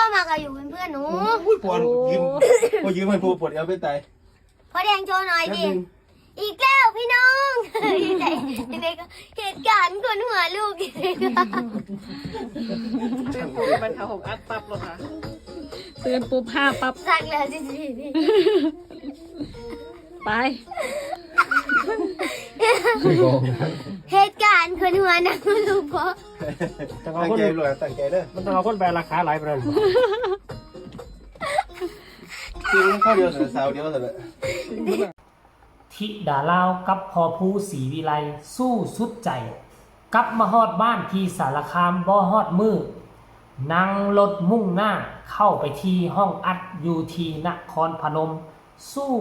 เข้ามากับอยู่เป็นเพื่อนหนูปวดยืมให้ปูปวดเอวไปไตพ่อแดงโชว์หน่อยดิอีกแล้วพี่น้องเด็กเหตุการณ์คนหัวลูกตื่นปุ๊บมันเขาหกอัดปั๊บเลยค่ะตื่นปุ๊บห้าปั๊บสักแล้วจริงไป เหตุการณ์คนหัวนักลูกพ่อตั้งใจรวยตั้งใจเด้อมันต้องเอาคนแปลราคาหลายประเด็นจริงเข้าเดียวแต่สาวเดียวแต่ละธิดาลาวกับพอผู้ศรีวิไลสู้สุดใจกลับมาฮอดบ้านที่สารคามบ่ฮอดมือนั่งรถมุ่งหน้าเข้าไปที่ห้องอัดอยู่ที่นครพนมสู้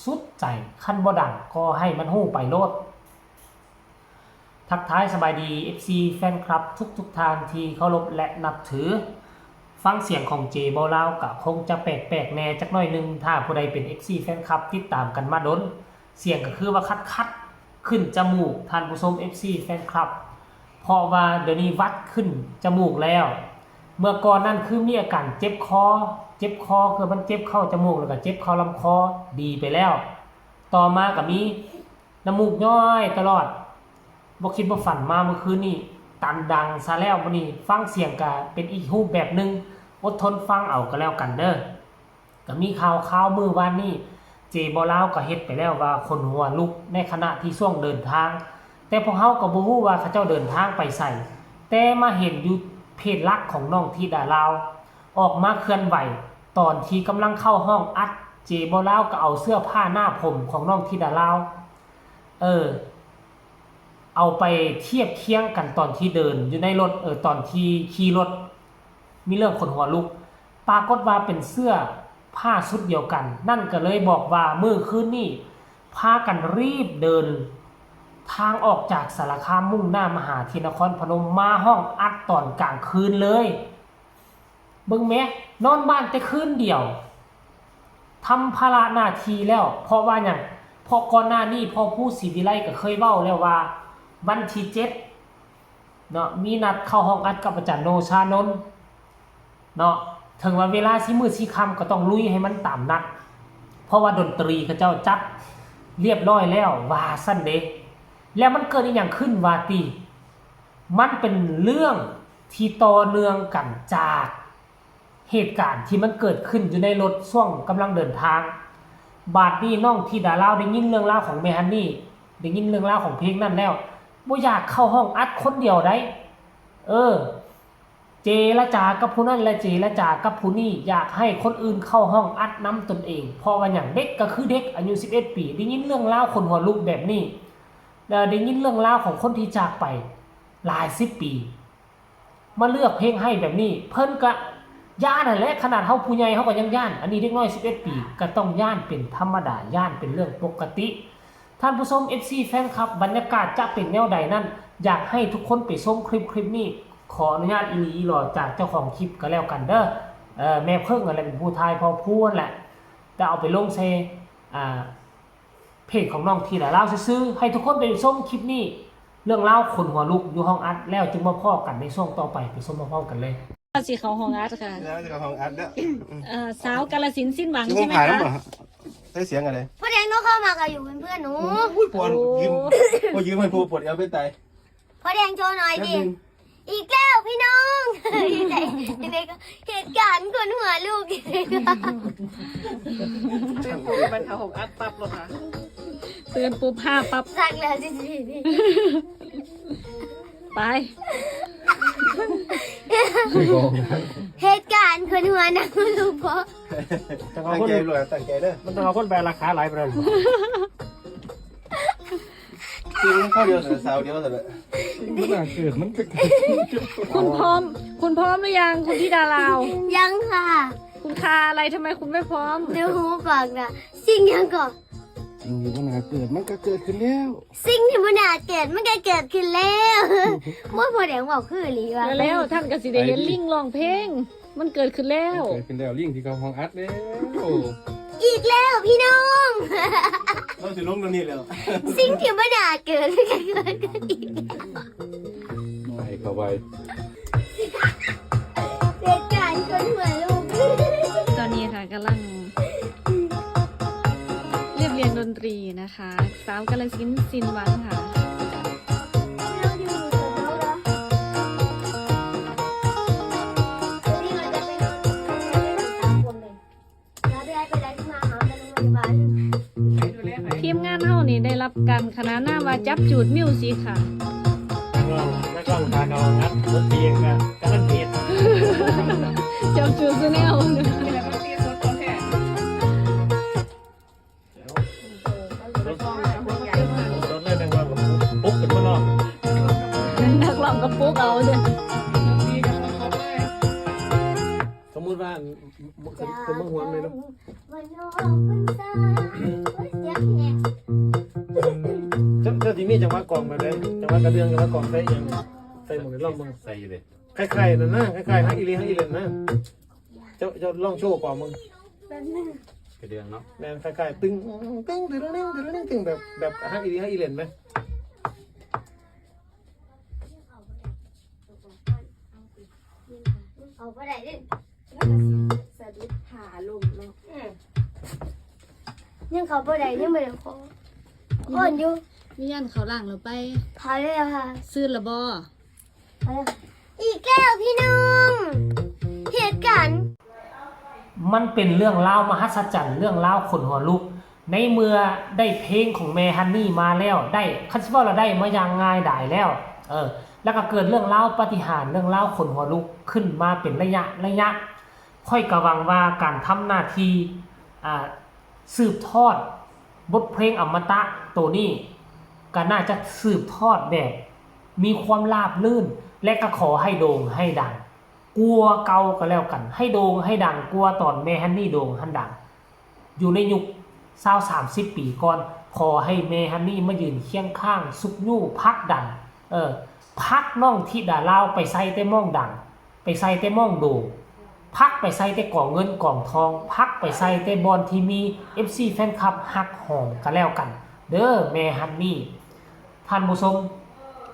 สุดใจคันบ่ดังก็ให้มันฮู้ไปโลดทักทายสบายดี FC แฟนคลับทุกทางที่เคารพและนับถือฟังเสียงของเจบอลาวก็คงจะแปลกๆแน่จักหน่อยนึงถ้าผู้ใดเป็น FC แฟนคลับติดตามกันมาดนเสียงก็คือว่าคัดขึ้นจมูกท่านผู้ชม FC แฟนคลับเพราะว่าเดี๋ยวนี้วัดขึ้นจมูกแล้วเมื่อก่อนนั่นคือมีอาการเจ็บคอคือมันเจ็บเข้าจมูกแล้วก็เจ็บเข้าลำคอดีไปแล้วต่อมาก็มีน้ำมูกย้อยตลอดบ่คิดบ่ฝันมาเมื่อคืนนี้ตันดังซะแล้วมื้อนี้ฟังเสียงก็เป็นอีกรูปแบบนึงอดทนฟังเอาก็แล้วกันเด้อก็มีข่าวมื้อวานนี้เจบ่ลาวก็เฮ็ดไปแล้วว่าคนหัวลุกในขณะที่ช่วงเดินทางแต่พวกเฮาก็บ่ฮู้ว่าเขาเจ้าเดินทางไปไสแต่มาเห็นอยู่เพจหลักของน้องธิดาลาวออกมาเคลื่อนไหวตอนที่กำลังเข้าห้องอัดเจบ่ลาวก็เอาเสื้อผ้าหน้าผมของน้องธิดาลาวเอาไปเทียบเคียงกันตอนที่เดินอยู่ในรถตอนที่ขี่รถมีเรื่องคนหัวลุกปรากฏว่าเป็นเสื้อผ้าชุดเดียวกันนั่นก็เลยบอกว่ามื้อคืนนี้พากันรีบเดินทางออกจากสารคามมุ่งหน้ามาหาที่นครพนมมาห้องอัดตอนกลางคืนเลยเบิ่งแม่นอนบ้านแต่คืนเดียวทำภาระหน้าที่แล้วเพราะว่าหยังเพราะก่อนหน้านี้พ่อผู้ศรีวิไลก็เคยเว้าแล้วว่าวันที่7เนาะมีนัดเข้าห้องอัดกับอาจารย์โนชานนท์เนาะถึงว่าเวลาสิมืดสิค่ำก็ต้องลุยให้มันตามนัดเพราะว่าดนตรีเขาเจ้าจัดเรียบร้อยแล้วว่าซั่นเด้แล้วมันเกิดอีหยังขึ้นว่าติมันเป็นเรื่องที่ต่อเนื่องกันจากเหตุการณ์ที่มันเกิดขึ้นอยู่ในรถช่วงกำลังเดินทางบาดนี้น้องธิดาลาวได้ยินเรื่องราวของแม่ฮันนี่ได้ยินเรื่องราวของเพลงนั้นแล้วบ่อยากเข้าห้องอัดคนเดียวได้เจรจากับผู้นั้นและเจรจากับผู้นี้อยากให้คนอื่นเข้าห้องอัดนำตนเองเพราะว่าอย่างเด็กก็คือเด็กอายุ11ปีได้ยินเรื่องราวคนหัวลุกแบบนี้ได้ยินเรื่องราวของคนที่จากไปหลาย10ปีมาเลือกเพลงให้แบบนี้เพิ่นก็ย่านนั่นแหละขนาดเฮาผู้ใหญ่เฮาก็ยังย่านอันนี้เด็กน้อย11ปีก็ต้องย่านเป็นธรรมดาย่านเป็นเรื่องปกติท่านผู้ชม FC แฟนคลับบรรยากาศจะเป็นแนวใดนั้นอยากให้ทุกคนไปชมคลิปนี้ขออนุญาตอีหลีอีหลอจากเจ้าของคลิปก็แล้วกันเด้อแม่เพิ่งอะไรเป็นผู้ทายพอพูดแหละแต่เอาไปลงในเพจของน้องธิดาลาวซื่อๆให้ทุกคนไปชมคลิปนี้เรื่องเล่าคนหัวลุกอยู่ห้องอัดแล้วจึงมาพ้อกันในช่วงต่อไปไปชมมาพ้อกันเลยสีเขาห้องอัดค่ะแล้วจะของอัดเด้อสาวกาฬสินธุ์สิ้นหวังใช่ไหมคะได้เสียงอะไรพ่อแดงเข้ามากับอยู่เป็นเพื่อนหนูปวดยืมให้ปูปวดเอวไปไตพ่อแดงโชว์หน่อยดิอีกแล้วพี่น้องเด็กเหตุการณ์คนหัวลูกตื่นปุ๊บมันเขาหกอัดปั๊บเลยค่ะตื่นปุ๊บห้าปั๊บสักแล้วจริงไปเหตุการณ์คนหัวนักลูกพ่อตั้งใจรวยตั้งใจเด้อมันต้องเอาคนแปลราคาหลายประเด็นจริงเข้าเดียวแต่สาวเดียวแต่ละมันน่าเกิดมันก็คุณพร้อมหรือยังคุณธิดาลาวยังค่ะคุณคาอะไรทำไมคุณไม่พร้อมเดี๋ยวหูก่อนนะสิ่งยังก่อนสิ่งที่มันน่าเกิดมันก็เกิดขึ้นแล้วสิ่งที่มันน่าเกิดมันก็เกิดขึ้นแล้วว่าพอแดงบอกคือหรือว่าแล้วท่านก็สิได้เห็นลิงร้องเพลงมันเกิดขึ้นแล้วลิงที่เขาห้องอัดแล้วอีกแล้วพี่น้องเราสิลงตรงนี้แล้วสิ่งที่มันน่าเกิดมันก็เกิดขึ้นอีกไม่เข้าไปเหตุการณ์คนหัวลูก นะคะ สาวกาฬสินธุ์สินหวังค่ะ เราอยู่กับเราแล้วนี่เราจะไปนอน3 คนเลยแล้วได้ไปได้ที่มาหาไปโรงพยาบาล ทีมงานเฮานี่ได้รับการขนานนามว่าจับจูดมิวสิกค่ะ นักร้องทานองงัดรถเตียงกันมันเผ็ด จับจูดซะแนว รถเลยนักร้องปุ๊บเป็นข้างนอก นักร้องก็ปุ๊กเอาเด้อ สมมุติว่าเป็นมึงหัวเลยเนาะ วันนอกวันตาเสียงแหบ เจ้าที่มีจังหวะกล่องแบบนี้จังหวะกระเดื่องจังหวะกล่องใส่ยังใส่หมดเลยลองมึง ใส่เลย คล้ายๆนั่นนะคล้ายๆฮักอีลีฮักอีเลนนะเจ้าลองโชว์กล่องมึง กระเดืองเนาะ แมนคล้ายๆตึงตึงตึงตึงตึงตึงตึงแบบฮักอีลีฮักอีเลนไหม เอาไปไหนดิ สะดุดขาลมเนาะ ยังเขาไปไหนยังไม่ได้ขออ่อนอยู่ มียันเขาล่างเราไป พาเลยค่ะ ซื้อละบ่ อีกแล้วพี่น้องเหตุการณ์มันเป็นเรื่องเล่ามหัศจรรย์เรื่องเล่าขนหัวลุกในเมื่อได้เพลงของแม่ฮันนี่มาแล้วได้คันสิว่าเราได้มาอย่างง่ายดายแล้วแล้วก็เกิดเรื่องเล่าปาฏิหาริย์เรื่องเล่าขนหัวลุกขึ้นมาเป็นระยะค่อยกระวังว่าการทำหน้าที่สืบทอดบทเพลงอมตะตัวนี้ก็น่าจะสืบทอดแบบมีความราบรื่นและก็ขอให้โด่งให้ดังกลัวเก่าก็แล้วกันให้โด่งให้ดังกลัวตอนแม่ฮันนี่โด่งฮันดังอยู่ในยุค20-30 ปีก่อนขอให้แม่ฮันนี่มายืนเคียงข้างซุกยู่พักดังพักน้องธิดาลาวไปใส่แต่ม่องดังไปใส่แต่ม่องโด่งพักไปใส่แต่กล่องเงินกล่องทองพักไปใส่แต่บอลที่มี FC แฟนคลับฮักหอมก็แล้วกันเด้อแม่ฮันนี่ท่านผู้ชม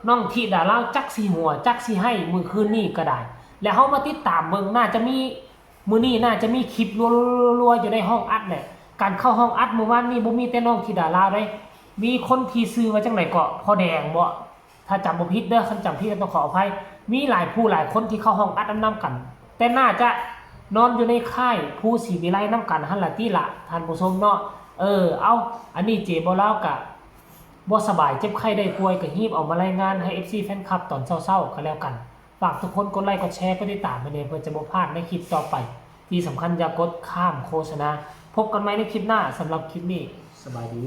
น้องธิดาลาวจักสิหัวจักสิให้มือคืนนี้ก็ได้แล้วเฮามาติดตามเบิ่งน่าจะมีมื้อนี้น่าจะมีคลิปรัวๆอยู่ในห้องอัดแหละการเข้าห้องอัดเมื่อวานนี้บ่มีแต่น้องธิดาลาวเด้มีคนที่ซื้อมาจังไหนก็พอแดงบ่ถ้าจำบ่ผิดเด้อคันจำผิดก็ต้องขออภัยมีหลายผู้หลายคนที่เข้าห้องอัดนำกันแต่น่าจะนอนอยู่ในค่ายผู้ศรีวิไลนำกันหั่นล่ะติล่ะท่านผู้ชมเนาะเอาอันนี้เจบ่ลาวกะบ่สบายเจ็บไข้ได้ป่วยก็รีบเอามารายงานให้ FC แฟนคลับตอนเช้าๆก็แล้วกันฝากทุกคนกดไลค์กดแชร์กดติดตามไปเลยเพื่อจะบ่พลาดในคลิปต่อไปที่สำคัญอย่ากดข้ามโฆษณาพบกันใหม่ในคลิปหน้าสำหรับคลิปนี้สบายดี